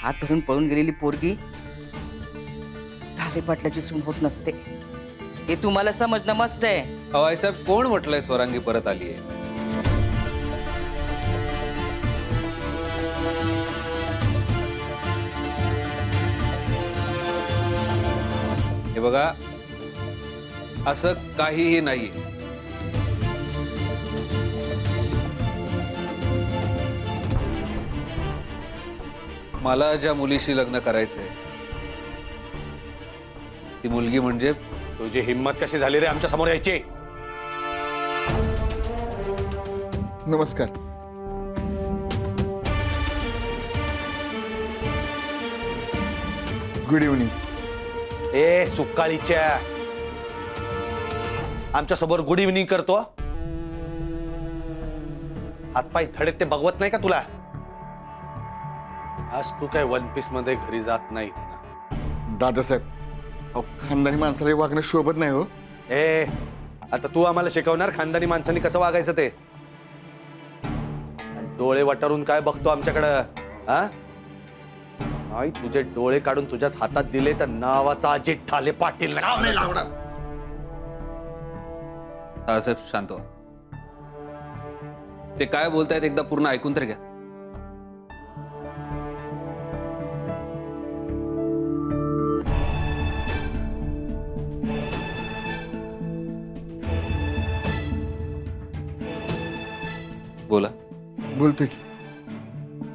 हात धरून पळून गेलेली पोरगी ढाले पाटलाची सून होत नसते, हे तुम्हाला समजणं मस्त आहे. अहो आईसाहेब, कोण म्हटलंय स्वरांगी परत आली आहे? हे बघा, असं काहीही नाहीये. मला ज्या मुलीशी लग्न करायचंय ती मुलगी म्हणजे तुझी हिम्मत कशी झाली रे आमच्या समोर यायची? नमस्कार. Good evening. ए सुकाळीच्या, आमच्या समोर गुड इव्हनिंग करतो? हातपाय धडक ते बघवत नाही का तुला? आज तू काय वन पीस मध्ये घरी जात नाही ना? दादासाहेब, अहो खानदानी माणसाला हे वागणं शोभत नाही हो. ए आता तू आम्हाला शिकवणार खानदानी माणसांनी कसं वागायचं ते? आणि डोळे वटारून काय बघतो आमच्याकडं? हा नाही, तुझे डोळे काढून तुझ्याच हातात दिले तर नावाचा अजित ठाले पाटील नाव नाही लावणार. दादासाहेब शांत व्हा. ते काय बोलतायत एकदा पूर्ण ऐकून तर घ्या. बोला. बोलतोय की.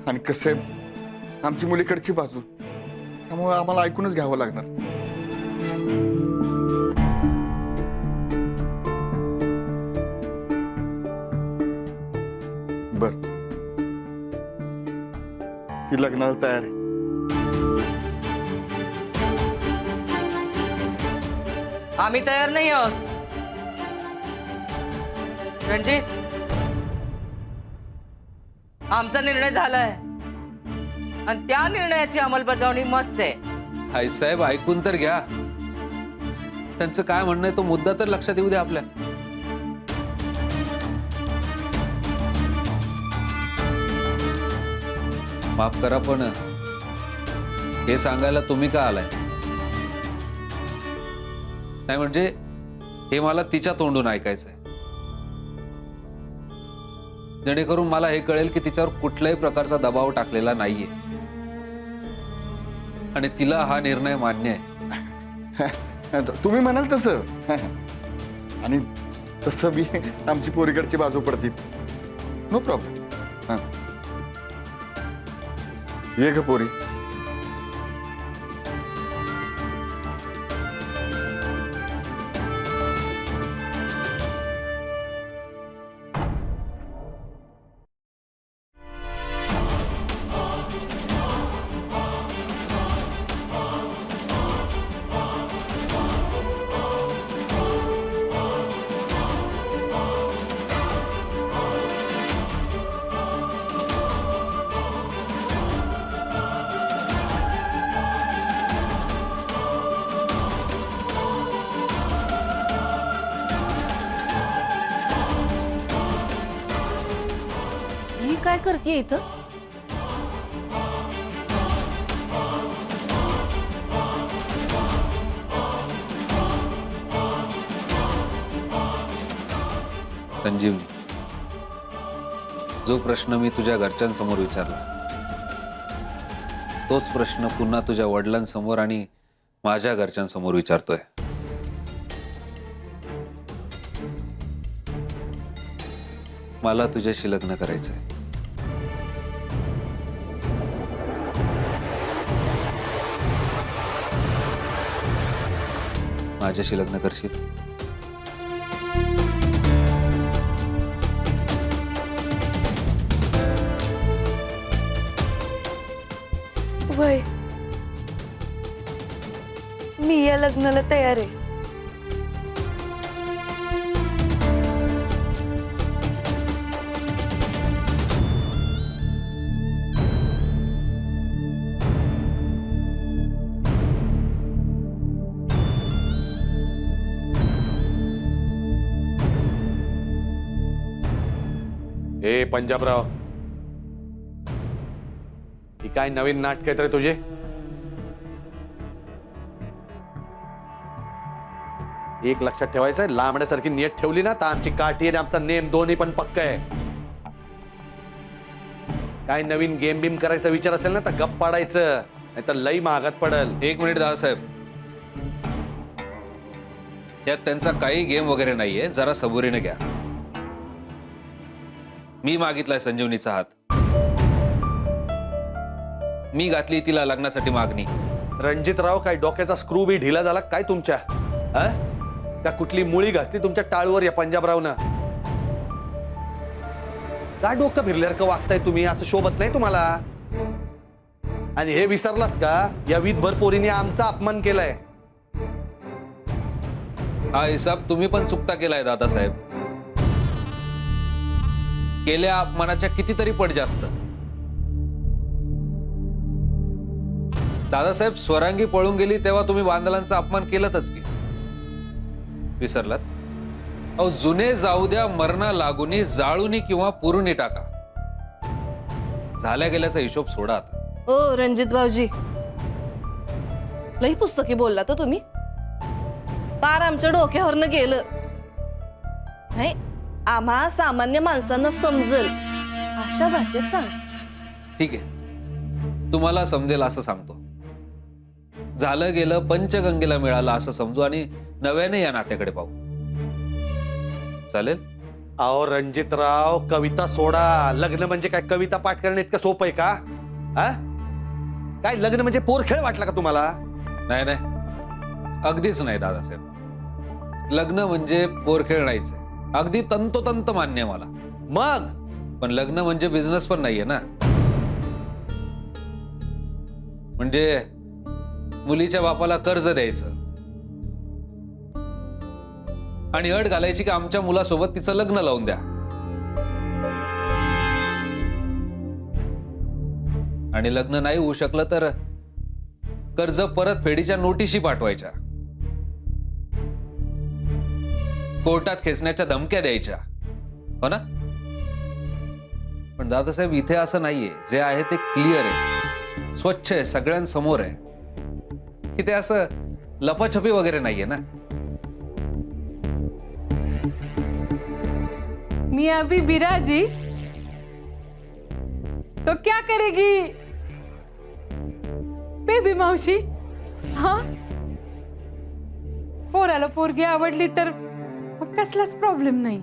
आणि कसं आहे, आमची मुलीकडची बाजू, त्यामुळे आम्हाला ऐकूनच घ्यावं लागणार. बर, ती लग्नाला तयार आहे. आम्ही तयार नाही आहोत. रणजित, आमचा निर्णय झालाय आणि त्या निर्णयाची अंमलबजावणी मस्त आहे. आईसाहेब ऐकून तर घ्या. त्यांचं काय म्हणणं आहे तो मुद्दा तर लक्षात येऊ द्या आपल्या. माफ करा, पण हे सांगायला तुम्ही का आलाय? नाही म्हणजे हे मला तिच्या तोंडून ऐकायचंय, जेणेकरून मला हे कळेल की तिच्यावर कुठल्याही प्रकारचा दबाव टाकलेला नाहीये आणि तिला हा निर्णय मान्य आहे. तुम्ही म्हणाल तसं. आणि तसं बी आमची पोरीकडची बाजू पडते. No problem. ये ग पोरी. ही काय करते इथं? संजीवनी, जो प्रश्न मी तुझ्या घरच्यांसमोर विचारला तोच प्रश्न पुन्हा तुझ्या वडिलांसमोर आणि माझ्या घरच्यांसमोर विचारतोय. मला तुझ्याशी लग्न करायचंय. माझ्याशी लग्न करशील? वय, मी या लग्नाला तयार आहे. ए पंजाबराव, ही काय नवीन नाटक आहेत रे तुझे? एक लक्षात ठेवायचंय, लांबड्यासारखी नियत ठेवली ना तर आमची काठी आणि आमचा नेम दोन्ही पण पक्क आहे. काय नवीन गेम बिम करायचा विचार असेल ना तर गप्प पाडायचं, नाही तर लई महागात पडल. 1 मिनिट दादासाहेब, यात त्यांचा काही गेम वगैरे नाहीये, जरा सबुरीने घ्या. मी मागितलाय संजीवनीचा हात, मी घातली तिला लग्नासाठी मागणी. रणजितराव, काय डोक्याचा स्क्रू बी ढिला झाला काय तुमच्या? का कुठली मुळी घासली तुमच्या टाळूवर या पंजाबरावनं? काय डोकं फिरल्यासारखं वागताय तुम्ही? असं शोभत नाही तुम्हाला. आणि हे विसरलात का, या विधभर पोरीने आमचा अपमान केलाय. हा हिसाब तुम्ही पण चुकता केलाय दादासाहेब. केल्या अपमानाच्या कितीतरी पट जास्त. दादासाहेब, स्वरांगी पळून गेली तेव्हा तुम्ही बांदलांचा अपमान केलातच की, विसरलात? अहो, जुने जाऊ द्या, मरणा लागुनी, जाळूनी किंवा पुरुनी टाका. झाल्या गेल्याचा हिशोब सोडा आता. ओ रणजित भाऊजी, लई पुस्तकी बोलला तो तुम्ही. पार आमच्या डोक्यावरनं गेलं. नाही, आम्हा सामान्य माणसांना समजल अशा भाषेत सांग. ठीक आहे, तुम्हाला समजेल असं सांगतो. झालं गेलं पंचगंगेला मिळालं असं समजू आणि नव्याने या नात्याकडे पाहू. चालेल? अहो रणजितराव, कविता सोडा. लग्न म्हणजे काय कविता पाठ करणं इतकं सोपं आहे का? काय लग्न म्हणजे पोरखेळ वाटला का तुम्हाला? नाही नाही, अगदीच नाही दादासाहेब. लग्न म्हणजे पोरखेळ नाहीच आहे. अगदी तंतोतंत मान्य आहे मला. मग पण लग्न म्हणजे बिझनेस पण नाहीये ना. म्हणजे मुलीच्या बापाला कर्ज द्यायचं आणि अट घालायची की आमच्या मुलासोबत तिचं लग्न लावून द्या. आणि लग्न नाही होऊ शकलं तर कर्ज परतफेडीच्या नोटिशी पाठवायच्या, कोर्टात खेचण्याच्या धमक्या द्यायच्या, हो ना? पण दादासाहेब, इथे असं नाहीये. जे आहे ते क्लिअर आहे, स्वच्छ आहे, सगळ्यांसमोर आहे. इथे असं लपाछपी वगैरे नाहीये ना. मियाँ भी बिराजी तो क्या करेगी बेबी मावशी? हा, पोराला पोरगी आवडली तर मग कसलाच प्रॉब्लेम नाही.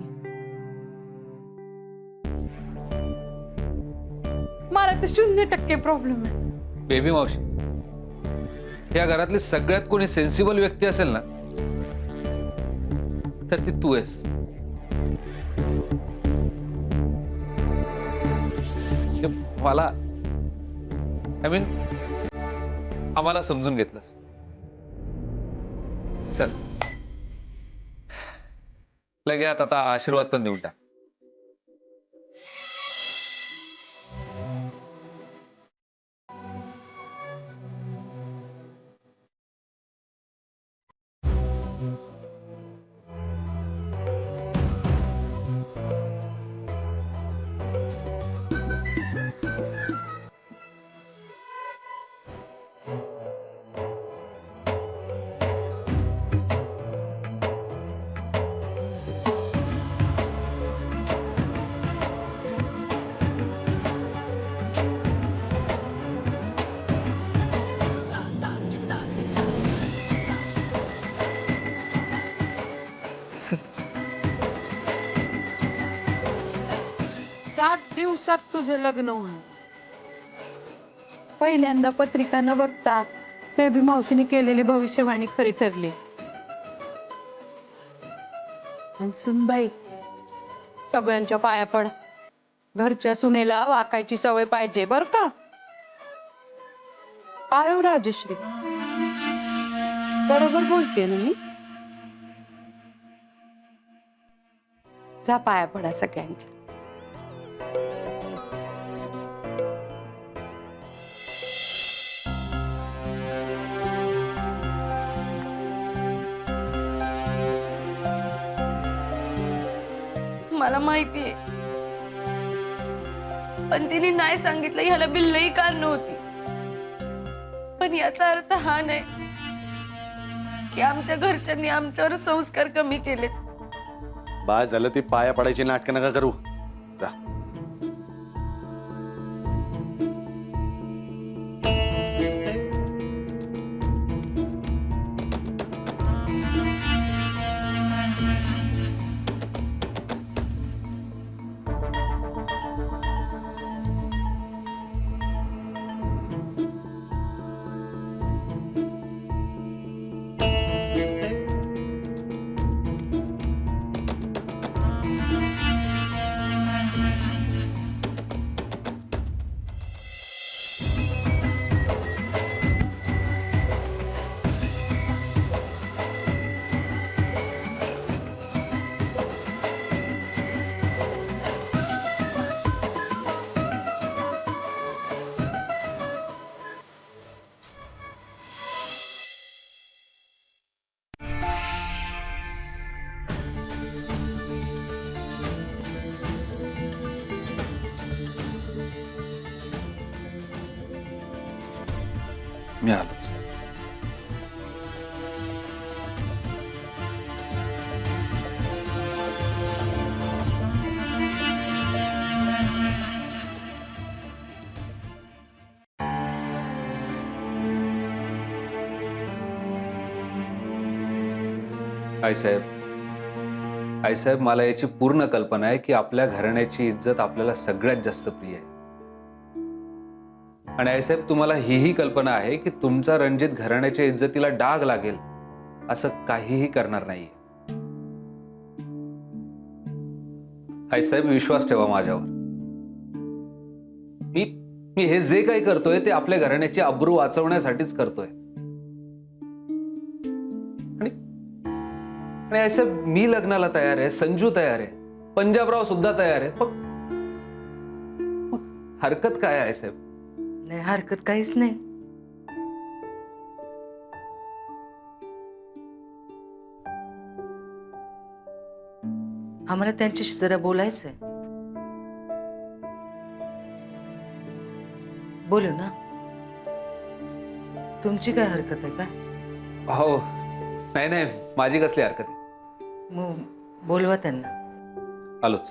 मला तर 0% प्रॉब्लेम आहे. बेबी मावशी, या घरातली सगळ्यात कोणी सेन्सिबल व्यक्ती असेल ना तर ती तू आहेस. मला आम्हाला समजून घेतलंस. चल, लगे आता आशीर्वाद पण देऊन टाक. सात दिवसात तुझं लग्न होईल. पहिल्यांदा पत्रिका न बघता बेबी मावशीने केलेली भविष्यवाणी खरी ठरली. सुनबाई, सगळ्यांच्या पाया पड. घरच्या सुनेला वाकायची सवय पाहिजे बर का? काय हो राजश्री, बरोबर बोलते ना मी? जा पाया पडा सगळ्यांच्या. मला माहितीये पण तिने नाही सांगितलं ह्याला बिल्लही कारण नव्हती. पण याचा अर्थ हा नाही की आमच्या घरच्यांनी आमच्यावर संस्कार कमी केलेत. बास झालं, ती पाया पडायची नाटकं नका करू. जा. मी आलोच. आईसाहेब, मला याची पूर्ण कल्पना आहे की आपल्या घराण्याची इज्जत आपल्याला सगळ्यात जास्त प्रिय आहे. आणि आईसाहेब, तुम्हाला हीही कल्पना आहे की तुमचा रणजित घराण्याच्या इज्जतीला डाग लागेल असं काहीही करणार नाहीये. आईसाहेब, विश्वास ठेवा माझ्यावर. मी हे जे काही करतोय ते आपल्या घराण्याची अब्रू वाचवण्यासाठीच करतोय. आणि आईसाहेब, मी लग्नाला तयार आहे, संजू तयार आहे, पंजाबराव सुद्धा तयार आहे. मग हरकत काय आहे साहेब? नाही, हरकत काहीच नाही. आम्हाला त्यांच्याशी जरा बोलायचंय. बोलू ना. तुमची काय हरकत आहे का? हो, नाही, माझी कसली हरकत आहे. मग बोलवा त्यांना. आलोच.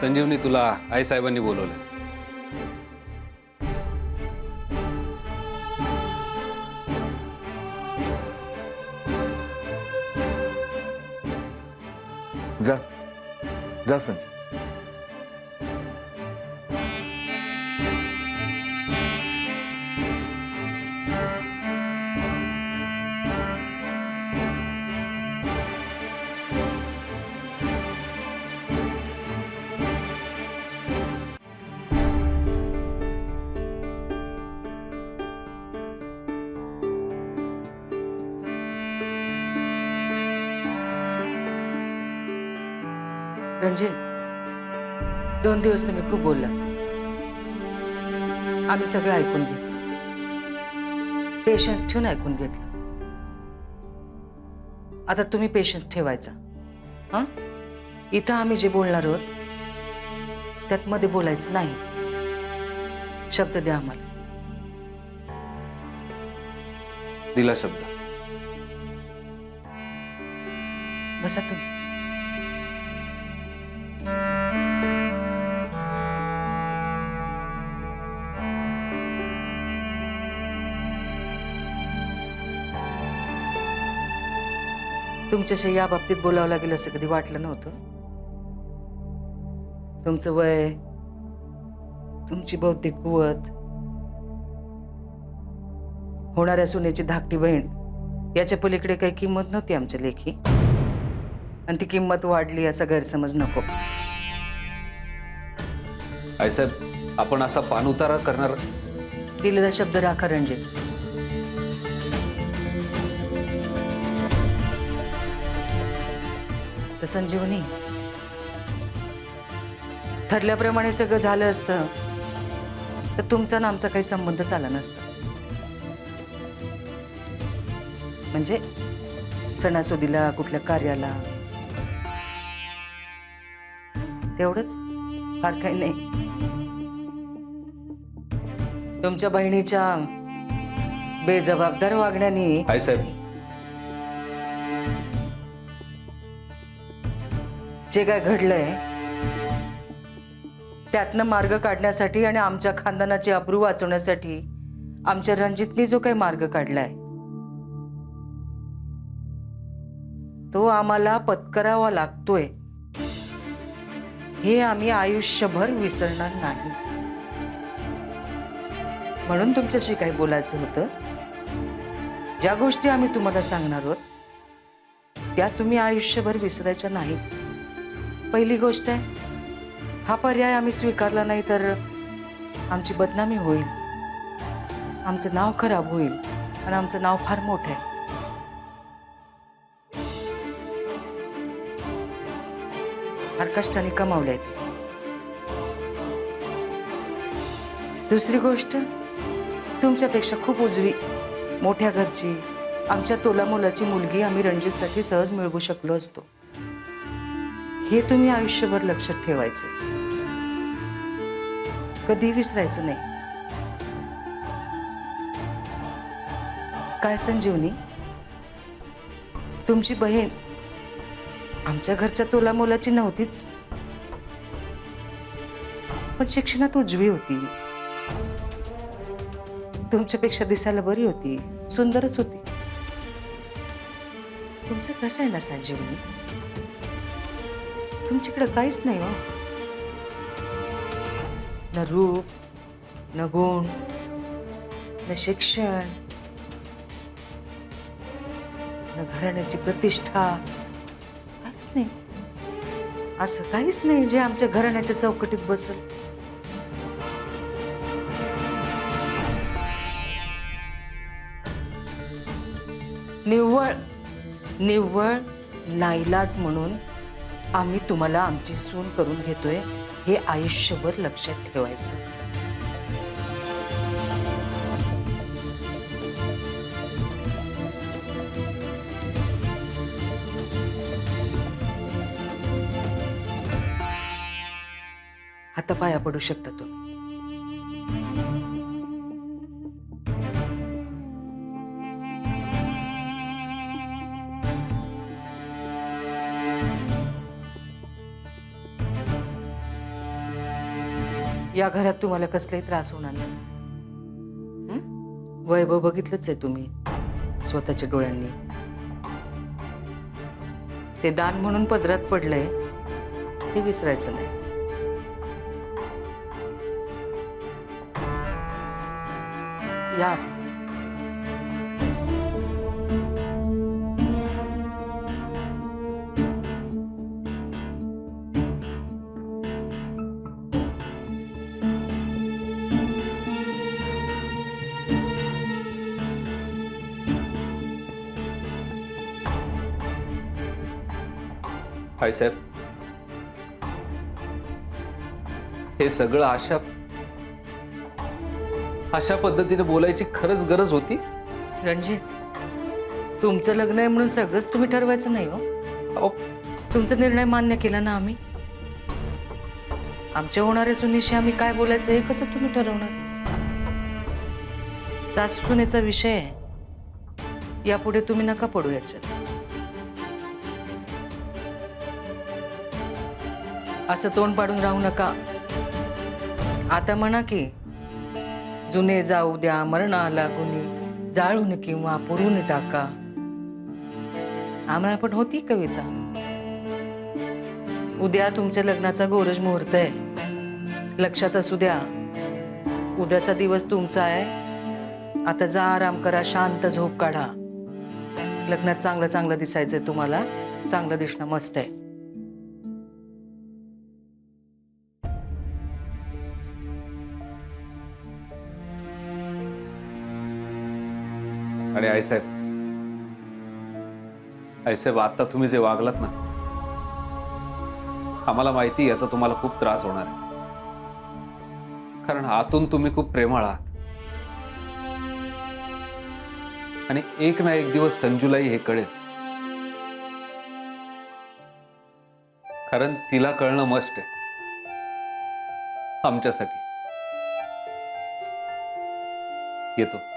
संजीवनी, तुला आईसाहेबांनी बोलवलं. जा जा संजय. रणजित, 2 दिवस तुम्ही खूप बोललात. आम्ही सगळं ऐकून घेतलं, पेशन्स ठेवून ऐकून घेतलं. आता तुम्ही पेशन्स ठेवायचा. हा, इथं आम्ही जे बोलणार आहोत त्यात मध्ये बोलायचं नाही. शब्द द्या आम्हाला. दिला शब्द. बसा तुम्ही. तुमच्याशी या बाबतीत बोलावं लागेल असं कधी वाटलं नव्हतं. तुमचं वय, तुमची बौद्धिक कुवत, होणाऱ्या सुनेची धाकटी बहीण, याच्या पलीकडे काही किंमत नव्हती आमच्या लेखी. आणि ती किंमत वाढली असा गैरसमज नको. आईसाहेब आपण असा पाणउतारा करणार? दिलेला शब्द राखा रणजित. तर संजीवनी, ठरल्याप्रमाणे सगळं झालं असतं तर तुमचा आणि आमचा काही संबंधच आला नसता. म्हणजे सणासुदीला, कुठल्या कार्याला, तेवढंच, फार काही नाही. तुमच्या बहिणीच्या बेजबाबदार वागण्याने आईसाहेब जे काय घडलंय त्यातनं मार्ग काढण्यासाठी आणि आमच्या खानदानाची अब्रू वाचवण्यासाठी आमच्या रणजितनी जो काही मार्ग काढलाय तो आम्हाला पत्करावा लागतोय, हे आम्ही आयुष्यभर विसरणार नाही. म्हणून तुमच्याशी काही बोलायचं होतं. ज्या गोष्टी आम्ही तुम्हाला सांगणार आहोत त्या तुम्ही आयुष्यभर विसरायच्या नाहीत. पहिली गोष्ट आहे, हा पर्याय आम्ही स्वीकारला नाही तर आमची बदनामी होईल, आमचं नाव खराब होईल आणि आमचं नाव फार मोठं आहे. फार कष्टाने कमावलंय ते. दुसरी गोष्ट, तुमच्यापेक्षा खूप उजवी, मोठ्या घरची, आमच्या तोलामोलाची मुलगी आम्ही रणजितसाठी सहज मिळवू शकलो असतो. हे तुम्ही आयुष्यभर लक्षात ठेवायचं, कधी विसरायचं नाही. काय संजीवनी, तुमची बहीण आमच्या घरच्या तोलामोलाची नव्हतीच, पण शिक्षणात उजवी होती, तुमच्यापेक्षा दिसायला बरी होती, सुंदरच होती. तुमचं कसं आहे ना संजीवनी, तुमच्याकडे काहीच नाही हो. न रूप, न गुण, न शिक्षण, न घराण्याची प्रतिष्ठा, काहीच नाही. असं काहीच नाही जे आमच्या घराण्याच्या चौकटीत बसेल. निव्वळ निव्वळ नाईलाज म्हणून आम्ही तुम्हाला आमची सून करून घेतोय, हे आयुष्यभर लक्षात ठेवायचं. आता पाया पडू शकता तुम्ही. या घरात तुम्हाला कसलाही त्रास होणार नाही. वैभव बघितलंच आहे तुम्ही स्वतःच्या डोळ्यांनी. ते दान म्हणून पदरात पडलंय हे विसरायचं नाही. या आईसाहेब, हे सगळं अशा पद्धतीने बोलायची खरंच गरज होती? रणजित, तुमचं लग्न आहे म्हणून सगळंच तुम्ही ठरवायचं नाही हो. अहो, तुमचा निर्णय मान्य केला ना आम्ही. आमच्या होणाऱ्या सुनेशी आम्ही काय बोलायचं हे कसं तुम्ही ठरवणार? सासू सुनेचा विषय आहे, यापुढे तुम्ही नका पडू याच्यात. असं तोंड पाडून राहू नका. आता म्हणा की, जुने जाऊ द्या मरणा लागुनी, जाळून किंवा पुरून टाका. आम्हाला पण होती कविता. उद्या तुमच्या लग्नाचा गोरज मुहूर्त आहे, लक्षात असू द्या. उद्याचा दिवस तुमचा आहे. आता जा, आराम करा, शांत झोप काढा. लग्नात चांगलं चांगलं दिसायचंय तुम्हाला, चांगलं दिसणं मस्त आहे. आणि आईसाहेब, आईसाहेब, आता तुम्ही जे वागलात ना, आम्हाला माहिती याचा तुम्हाला खूप त्रास होणार आहे, कारण आतून तुम्ही खूप प्रेमळ आहात. आणि एक ना एक दिवस संजूलाही हे कळेल, कारण तिला कळणं मस्ट आहे आमच्यासाठी. येतो.